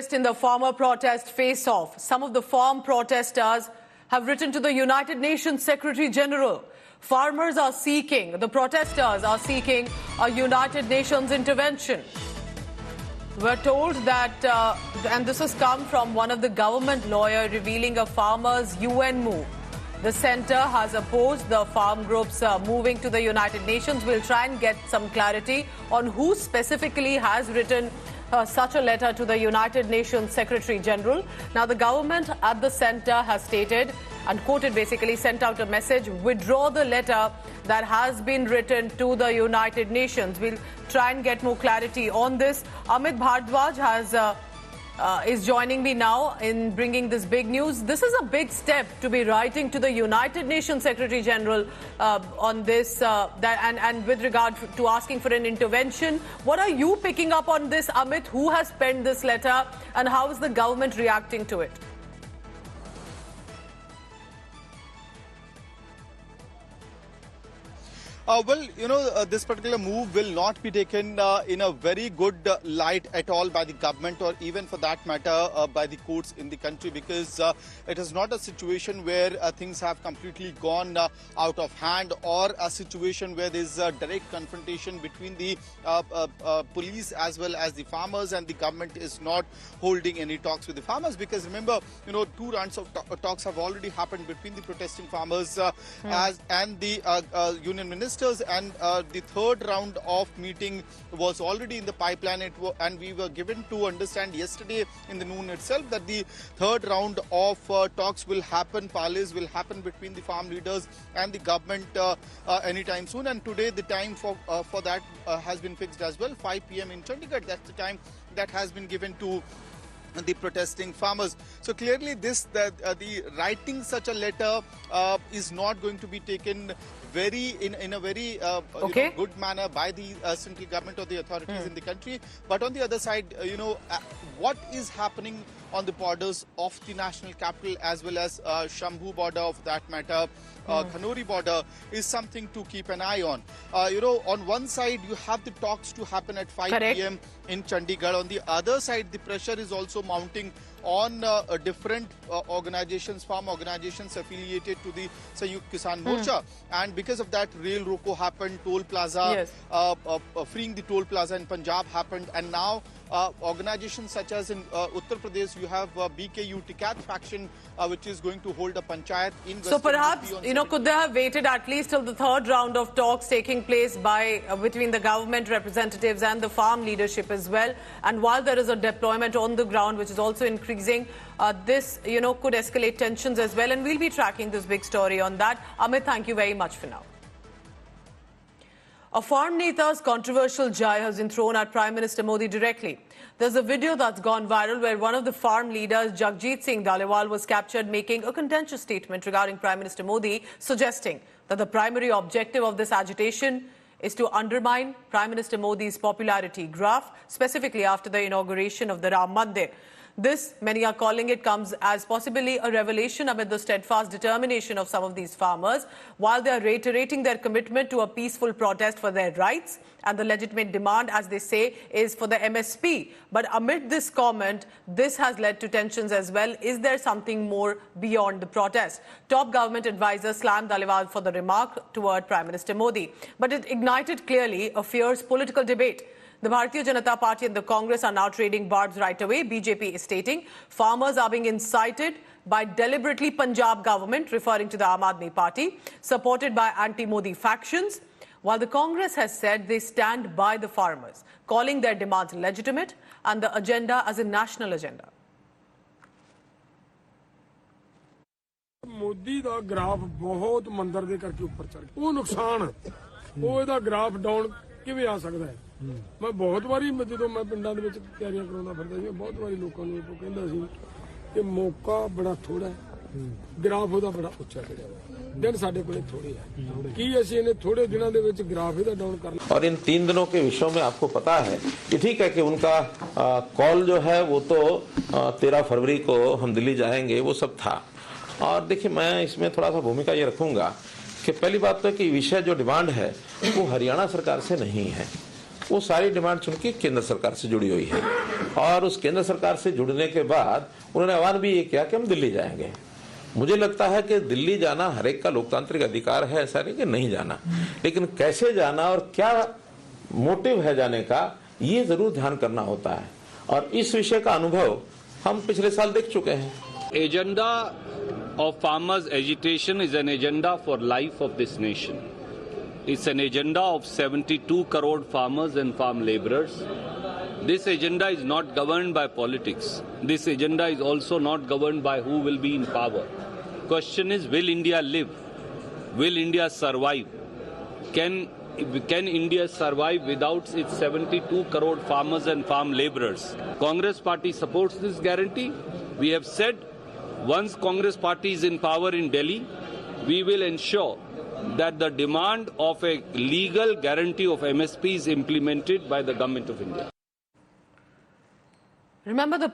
In the farmer protest face-off, some of the farm protesters have written to the United Nations Secretary General. The protesters are seeking a United Nations intervention. We're told that, and this has come from one of the government lawyers revealing a farmers' UN move. The centre has opposed the farm groups moving to the United Nations. We'll try and get some clarity on who specifically has written such a letter to the United Nations Secretary General. Now, the government at the centre has stated and quoted basically sent out a message, withdraw the letter that has been written to the United Nations. We'll try and get more clarity on this. Amit Bhardwaj is joining me now in bringing this big news. This is a big step to be writing to the United Nations Secretary General on this and with regard to asking for an intervention. What are you picking up on this, Amit? Who has penned this letter and how is the government reacting to it? This particular move will not be taken in a very good light at all by the government or even for that matter by the courts in the country, because it is not a situation where things have completely gone out of hand or a situation where there is a direct confrontation between the police as well as the farmers, and the government is not holding any talks with the farmers, because remember, 2 rounds of talks have already happened between the protesting farmers and the union minister. And the 3rd round of meeting was already in the pipeline, and we were given to understand yesterday in the noon itself that the 3rd round of talks will happen, parleys will happen between the farm leaders and the government anytime soon. And today the time for that has been fixed as well, 5 p.m. in Chandigarh. That's the time that has been given to the protesting farmers. So clearly the writing such a letter is not going to be taken in a very good manner by the central government or the authorities in the country. But on the other side, what is happening on the borders of the national capital as well as Shambhu border, of that matter, Khanori border, is something to keep an eye on. On one side you have the talks to happen at 5 p.m. in Chandigarh. On the other side, the pressure is also mounting on different organizations, farm organizations affiliated to the Sanyukt Kisan Morcha. And because of that, Rail Roko happened, Toll Plaza, freeing the Toll Plaza in Punjab happened, and now organizations such as in Uttar Pradesh, you have BKU Tikat faction, which is going to hold a panchayat in Western. So perhaps, could they have waited at least till the 3rd round of talks taking place between the government representatives and the farm leadership as well? And while there is a deployment on the ground, which is also increasing, this, could escalate tensions as well. And we'll be tracking this big story on that. Amit, thank you very much for now. A farm neta's controversial jai has been thrown at Prime Minister Modi directly. There's a video that's gone viral where one of the farm leaders, Jagjit Singh Dhaliwal, was captured making a contentious statement regarding Prime Minister Modi, suggesting that the primary objective of this agitation is to undermine Prime Minister Modi's popularity graph, specifically after the inauguration of the Ram Mandir. This, many are calling it, comes as possibly a revelation amid the steadfast determination of some of these farmers, while they are reiterating their commitment to a peaceful protest for their rights, and the legitimate demand, as they say, is for the MSP. But amid this comment, this has led to tensions as well. Is there something more beyond the protest? Top government advisor slammed Dhaliwal for the remark toward Prime Minister Modi, but it ignited clearly a fierce political debate. The Bharatiya Janata Party and the Congress are now trading barbs right away. BJP is stating farmers are being incited by deliberately Punjab government, referring to the Aam Aadmi Party, supported by anti-Modi factions, while the Congress has said they stand by the farmers, calling their demands legitimate and the agenda as a national agenda. Modi दा graph बहुत मंदर दे करके ऊपर चढ़ गया, वो नुकसान है, वो इहदा ग्राफ डाउन किवें आ सकदा है। मैं बहुत बारी जो मैं पिंडां दे विच तैयारियां कराउंदा फिरदा सी, बहुत बारी लोकां नूं इहो कहंदा सी कि मौका बड़ा थोड़ा है, ग्राफ उहदा बड़ा उच्चा चढ़िया है, दिन साडे कोले थोड़े है, कि असीं इहने थोड़े दिनां दे विच ग्राफ इहदा डाउन कर लिया। और इन 3 दिनों के विषयों में आपको पता है कि ठीक है कि उनका कॉल जो है वो तो 13 फरवरी को हम दिल्ली जाएंगे, वो सब था। और देखिए, मैं इसमें थोड़ा सा भूमिका ये रखूंगा कि पहली बात तो कि विषय जो डिमांड है वो हरियाणा सरकार से नहीं है, वो सारी डिमांड चूंकि केंद्र सरकार से जुड़ी हुई है और उस केंद्र सरकार से जुड़ने के बाद उन्होंने आह्वान भी ये किया कि हम दिल्ली जाएंगे। मुझे लगता है कि दिल्ली जाना हर एक का लोकतांत्रिक अधिकार है, ऐसा नहीं कि नहीं जाना, लेकिन कैसे जाना और क्या मोटिव है जाने का, ये जरूर ध्यान करना होता है और इस विषय का अनुभव हम पिछले साल देख चुके हैं। Agenda of farmers' agitation is an agenda for life of this nation. It's an agenda of 72 crore farmers and farm laborers. This agenda is not governed by politics. This agenda is also not governed by who will be in power. Question is, will India live? Will India survive? Can India survive without its 72 crore farmers and farm laborers? Congress party supports this guarantee. We have said once Congress party is in power in Delhi, we will ensure that the demand of a legal guarantee of MSP is implemented by the Government of India. Remember the